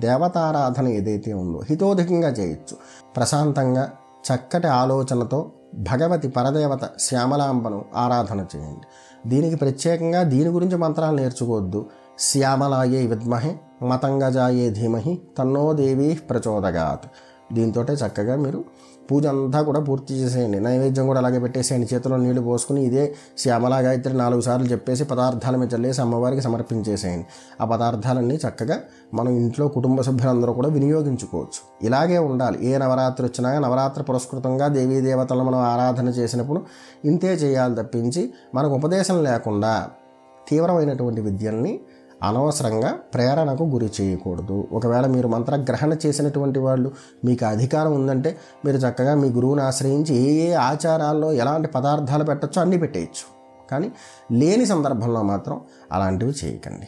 దేవతారాధన ఏదైతే ఉందో హితోధికంగా చేయొచ్చు. ప్రశాంతంగా చక్కటి ఆలోచనతో భగవతి పరదేవత శ్యామలాంబను ఆరాధన చేయండి. దీనికి ప్రత్యేకంగా దీని గురించి మంత్రాలు నేర్చుకోవద్దు. శ్యామలాయే విద్మహే మతంగజాయే ధీమహి తన్నో దేవీ ప్రచోదయాత్. దీంతో చక్కగా మీరు పూజ అంతా కూడా పూర్తి చేసేయండి. నైవేద్యం కూడా అలాగే పెట్టేసేయండి. చేతిలో నీళ్లు పోసుకుని ఇదే శ్యామలా గాయత్రి 4 సార్లు చెప్పేసి పదార్థాల మీద చల్లేసి అమ్మవారికి సమర్పించేసేయండి. ఆ పదార్థాలన్నీ చక్కగా మనం ఇంట్లో కుటుంబ సభ్యులందరూ కూడా వినియోగించుకోవచ్చు. ఇలాగే ఉండాలి. ఏ నవరాత్రి వచ్చినా నవరాత్రి పురస్కృతంగా దేవీ దేవతలను మనం ఆరాధన చేసినప్పుడు ఇంతే చేయాలి తప్పించి మనకు ఉపదేశం లేకుండా తీవ్రమైనటువంటి విద్యల్ని అనవసరంగా ప్రేరణకు గురి చేయకూడదు. ఒకవేళ మీరు మంత్రగ్రహణ చేసినటువంటి వాళ్ళు మీకు అధికారం ఉందంటే మీరు చక్కగా మీ గురువుని ఆశ్రయించి ఏ ఆచారాల్లో ఎలాంటి పదార్థాలు పెట్టచ్చో అన్నీ పెట్టేయచ్చు. కానీ లేని సందర్భంలో మాత్రం అలాంటివి చేయకండి.